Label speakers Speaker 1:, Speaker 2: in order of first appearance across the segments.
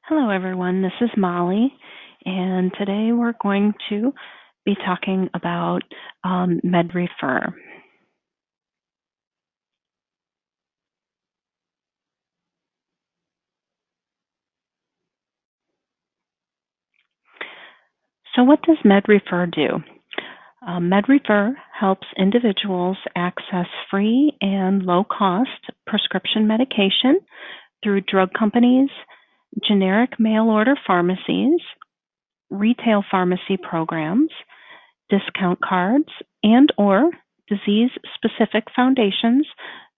Speaker 1: Hello, everyone. This is Molly, and today we're going to be talking about MedRefer. So, what does MedRefer do? MedRefer helps individuals access free and low-cost prescription medication through drug companies, generic mail-order pharmacies, retail pharmacy programs, discount cards, and/or disease-specific foundations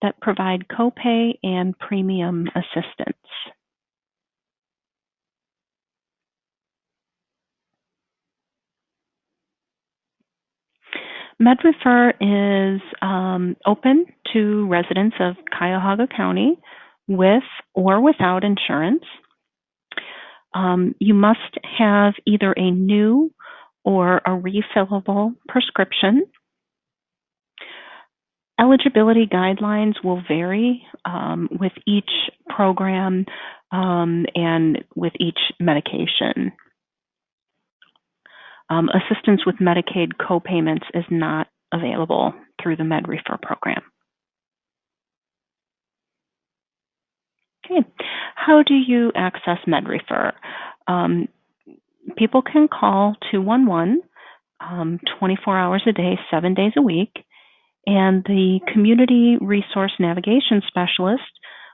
Speaker 1: that provide copay and premium assistance. MedRefer is open to residents of Cuyahoga County with or without insurance. You must have either a new or a refillable prescription. Eligibility guidelines will vary with each program and with each medication. Assistance with Medicaid copayments is not available through the MedRefer program. Okay, how do you access MedRefer? People can call 211 24 hours a day, 7 days a week, and the Community Resource Navigation Specialist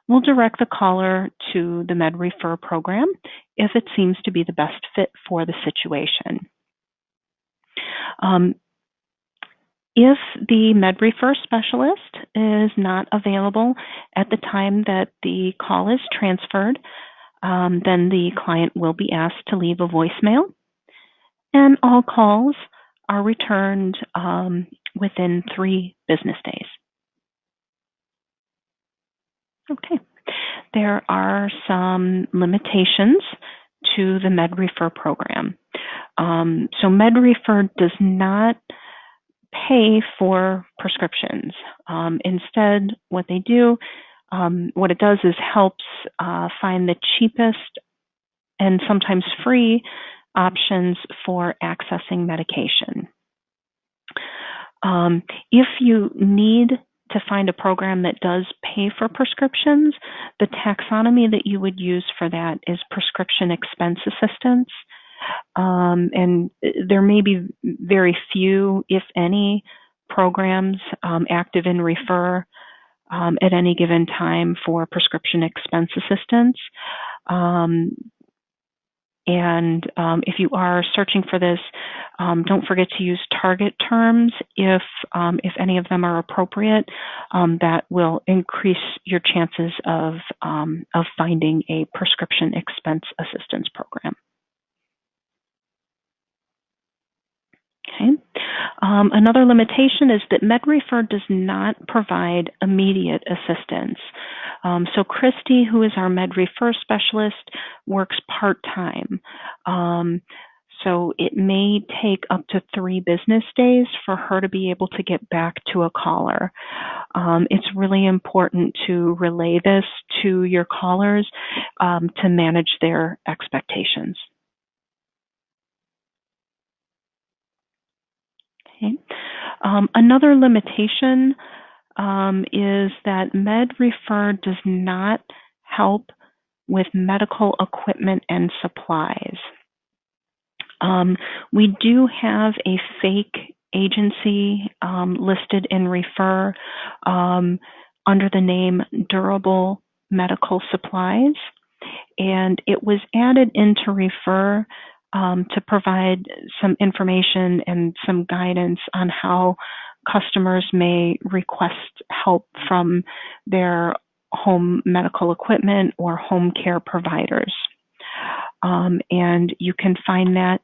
Speaker 1: will direct the caller to the MedRefer program if it seems to be the best fit for the situation. If the MedRefer specialist is not available at the time that the call is transferred, then the client will be asked to leave a voicemail, and all calls are returned within 3 business days. Okay. There are some limitations to the MedRefer program. So MedRefer does not pay for prescriptions. Instead, what they do, what it does is helps find the cheapest and sometimes free options for accessing medication. If you need to find a program that does pay for prescriptions, the taxonomy that you would use for that is prescription expense assistance. And there may be very few, if any, programs active in Refer at any given time for prescription expense assistance. And if you are searching for this, don't forget to use target terms if any of them are appropriate. That will increase your chances of finding a prescription expense assistance program. Okay. Another limitation is that MedRefer does not provide immediate assistance. So Christy, who is our MedRefer specialist, works part-time. So it may take up to 3 business days for her to be able to get back to a caller. It's really important to relay this to your callers to manage their expectations. Okay. Another limitation is that MedRefer does not help with medical equipment and supplies. We do have a fake agency listed in Refer under the name Durable Medical Supplies, and it was added into Refer to provide some information and some guidance on how customers may request help from their home medical equipment or home care providers. And you can find that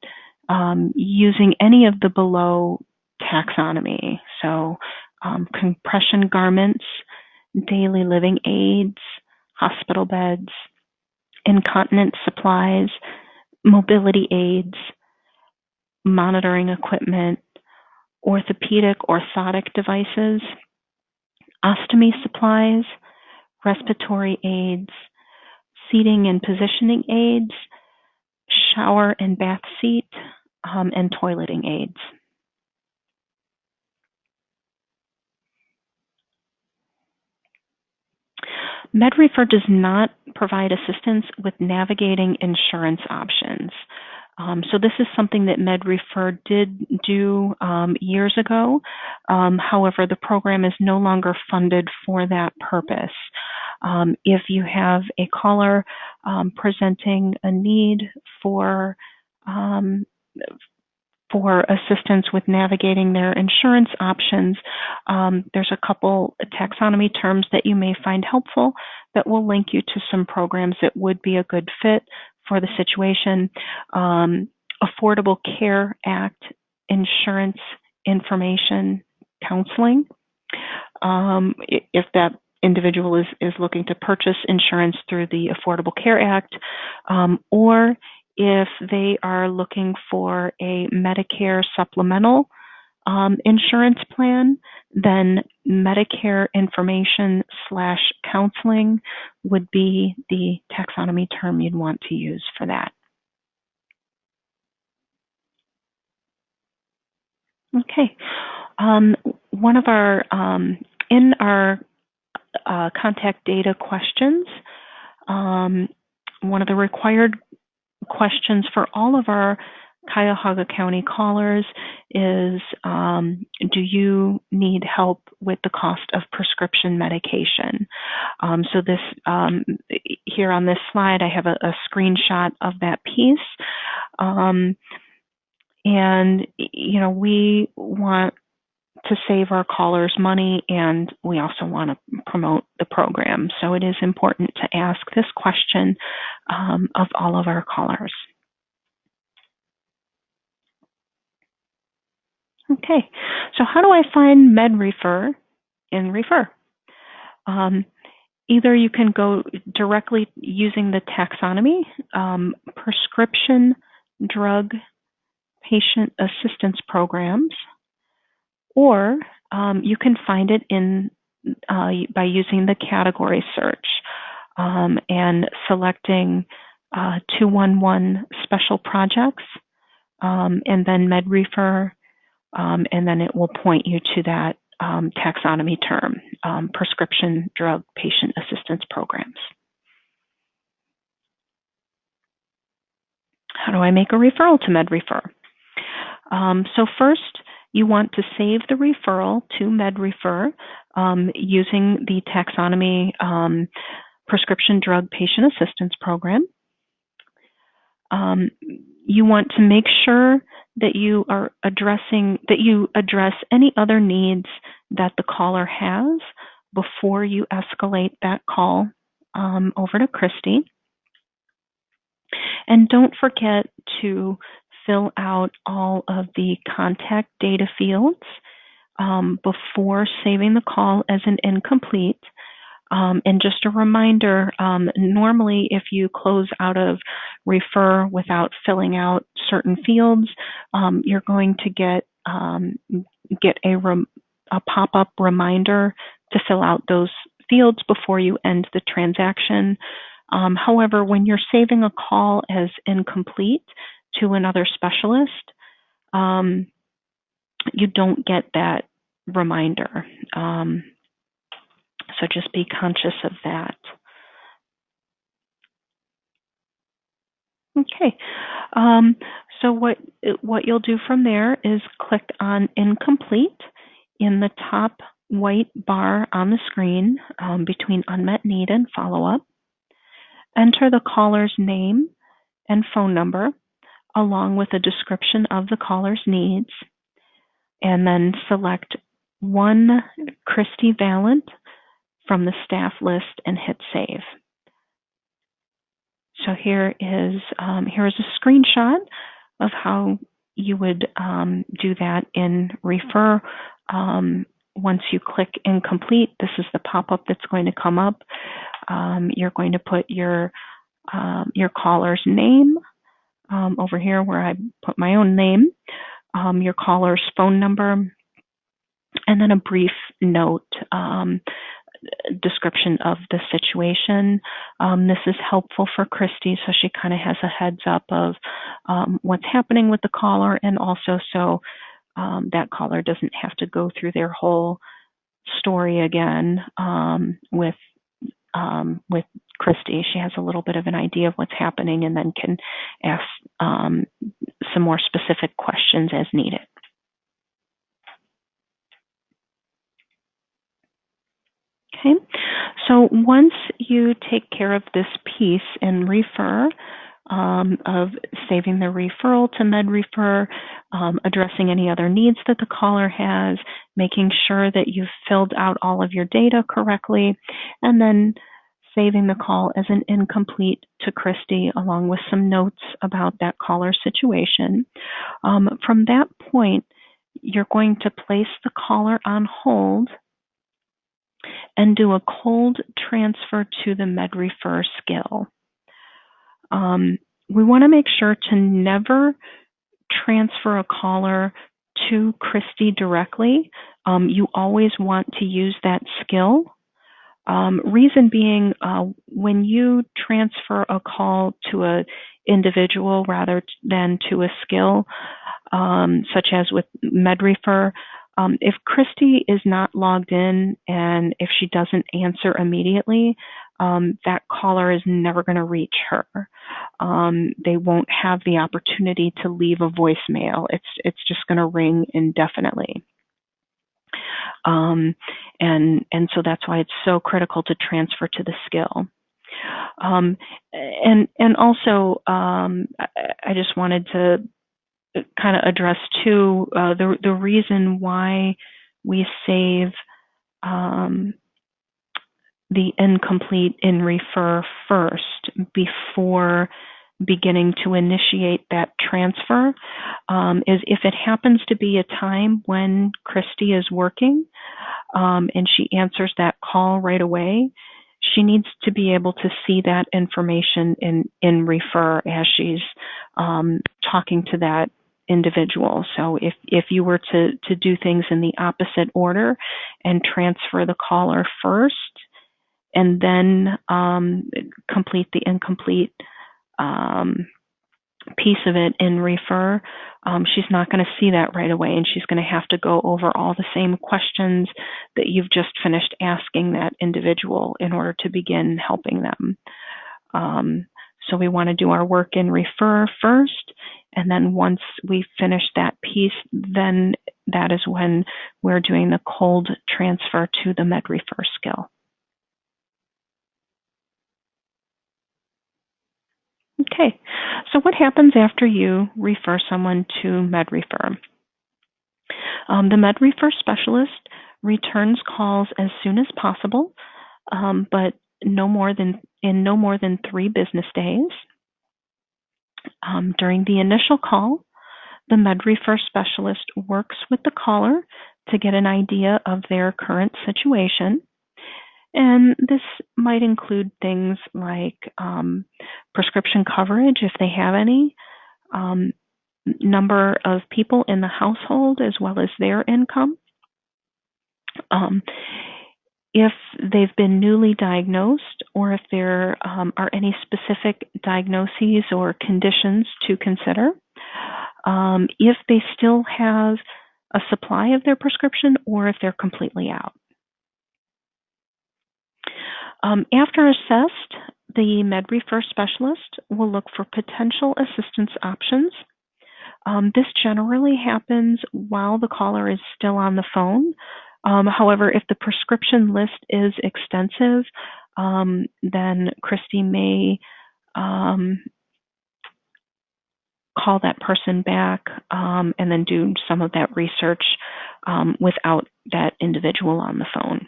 Speaker 1: using any of the below taxonomy. So compression garments, daily living aids, hospital beds, incontinence supplies, mobility aids, monitoring equipment, orthopedic orthotic devices, ostomy supplies, respiratory aids, seating and positioning aids, shower and bath seat, and toileting aids. MedRefer does not provide assistance with navigating insurance options. So this is something that MedRefer did do years ago. However, the program is no longer funded for that purpose. If you have a caller presenting a need for assistance with navigating their insurance options, there's a couple taxonomy terms that you may find helpful that will link you to some programs that would be a good fit for the situation. Affordable Care Act insurance information counseling. If that individual is looking to purchase insurance through the Affordable Care Act, or if they are looking for a Medicare supplemental insurance plan, then Medicare information / counseling would be the taxonomy term you'd want to use for that. Okay. One of our, in our contact data questions, one of the required questions for all of our Cuyahoga County callers is, do you need help with the cost of prescription medication? So this, here on this slide, I have a screenshot of that piece. And, you know, we want to save our callers money, and we also want to promote the program. So it is important to ask this question of all of our callers. Okay, so how do I find MedRefer in Refer? Either you can go directly using the taxonomy, prescription drug patient assistance programs, or you can find it in by using the category search and selecting 211 special projects, and then MedRefer, and then it will point you to that taxonomy term, prescription drug patient assistance programs. How do I make a referral to MedRefer? So first, you want to save the referral to MedRefer using the taxonomy prescription drug patient assistance program. You want to make sure that you are address any other needs that the caller has before you escalate that call over to Christy. And don't forget to fill out all of the contact data fields before saving the call as an incomplete. And just a reminder, normally if you close out of Refer without filling out certain fields, you're going to get a pop-up reminder to fill out those fields before you end the transaction. However, when you're saving a call as incomplete to another specialist, you don't get that reminder. So just be conscious of that. Okay, so what you'll do from there is click on Incomplete in the top white bar on the screen between Unmet Need and Follow-up. Enter the caller's name and phone number along with a description of the caller's needs, and then select one Christy Valent from the staff list and hit Save. So here is a screenshot of how you would do that in Refer. Once you click Incomplete, this is the pop-up that's going to come up. You're going to put your caller's name over here where I put my own name, your caller's phone number, and then a brief note description of the situation. This is helpful for Christy, so she kind of has a heads up of what's happening with the caller, and also so that caller doesn't have to go through their whole story again with Christy. She has a little bit of an idea of what's happening, and then can ask some more specific questions as needed. Okay, so once you take care of this piece in Refer, of saving the referral to MedRefer, addressing any other needs that the caller has, making sure that you've filled out all of your data correctly, and then saving the call as an incomplete to Christy, along with some notes about that caller's situation. From that point, you're going to place the caller on hold and do a cold transfer to the MedRefer skill. We want to make sure to never transfer a caller to Christy directly. You always want to use that skill. Reason being, when you transfer a call to an individual rather than to a skill, such as with MedRefer, if Christy is not logged in and if she doesn't answer immediately, that caller is never going to reach her. They won't have the opportunity to leave a voicemail. It's just going to ring indefinitely. And so that's why it's so critical to transfer to the skill. And also, I just wanted to kind of address too the reason why we save the incomplete in Refer first before beginning to initiate that transfer is if it happens to be a time when Christy is working and she answers that call right away, she needs to be able to see that information in Refer as she's talking to that individual. So if you were to do things in the opposite order and transfer the caller first and then complete the incomplete piece of it in Refer, she's not going to see that right away, and she's going to have to go over all the same questions that you've just finished asking that individual in order to begin helping them. So we want to do our work in Refer first, and then once we finish that piece, then that is when we're doing the cold transfer to the MedRefer skill. Okay, so what happens after you refer someone to MedRefer? The MedRefer specialist returns calls as soon as possible, but in no more than 3 business days. During the initial call, the MedRefer specialist works with the caller to get an idea of their current situation. And this might include things like prescription coverage, if they have any, number of people in the household, as well as their income. If they've been newly diagnosed, or if there are any specific diagnoses or conditions to consider. If they still have a supply of their prescription, or if they're completely out. After assessed, the MedRefer specialist will look for potential assistance options. This generally happens while the caller is still on the phone. However, if the prescription list is extensive, then Christy may call that person back and then do some of that research without that individual on the phone.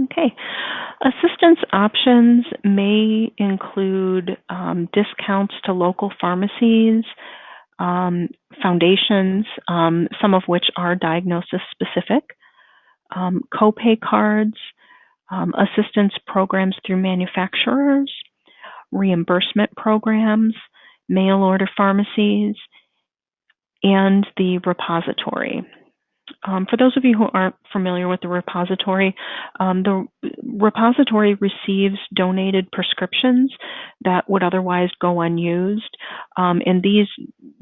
Speaker 1: Okay. Assistance options may include discounts to local pharmacies, foundations, some of which are diagnosis specific, copay cards, assistance programs through manufacturers, reimbursement programs, mail order pharmacies, and the repository. For those of you who aren't familiar with the repository receives donated prescriptions that would otherwise go unused, and these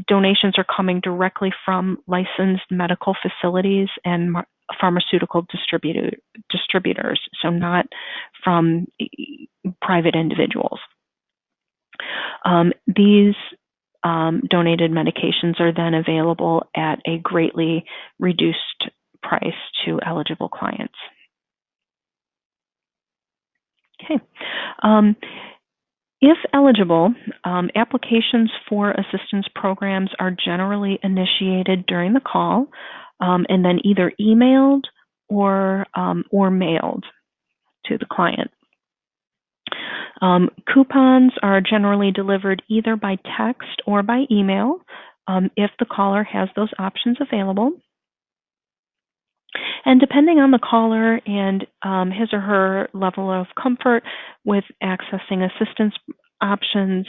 Speaker 1: donations are coming directly from licensed medical facilities and pharmaceutical distributors, so not from private individuals. These donated medications are then available at a greatly reduced price to eligible clients. Okay. If eligible, applications for assistance programs are generally initiated during the call and then either emailed or mailed to the client. Coupons are generally delivered either by text or by email if the caller has those options available. And depending on the caller and his or her level of comfort with accessing assistance options,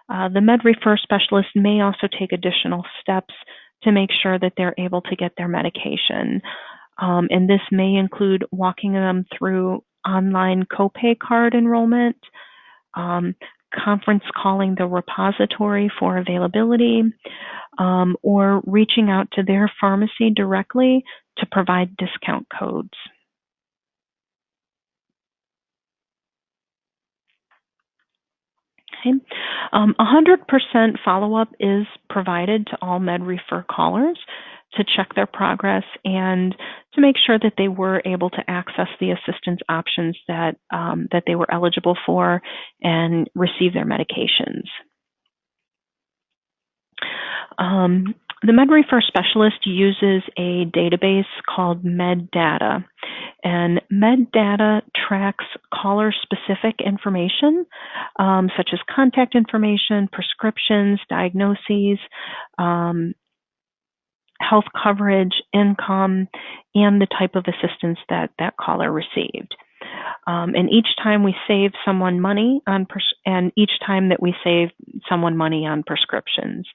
Speaker 1: the MedRefer specialist may also take additional steps to make sure that they're able to get their medication. And this may include walking them through online copay card enrollment, conference calling the repository for availability, or reaching out to their pharmacy directly to provide discount codes. Okay. 100% follow-up is provided to all MedRefer callers to check their progress and to make sure that they were able to access the assistance options that they were eligible for and receive their medications. The MedRefer specialist uses a database called MedData, and MedData tracks caller-specific information, such as contact information, prescriptions, diagnoses, health coverage, income, and the type of assistance that that caller received. And each time we save someone money on each time that we save someone money on prescriptions.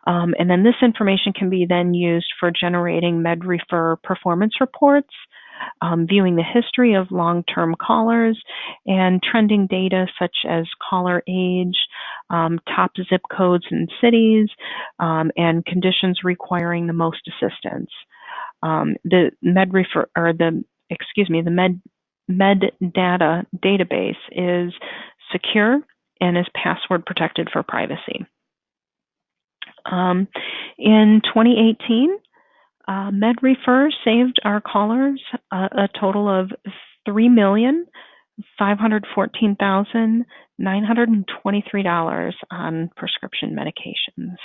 Speaker 1: And then this information can be then used for generating MedRefer performance reports, viewing the history of long-term callers, and trending data such as caller age, top zip codes and cities, and conditions requiring the most assistance. The MedRefer, or the MedData database is secure and is password protected for privacy. In 2018, MedRefer saved our callers a total of $3,514,923 on prescription medications.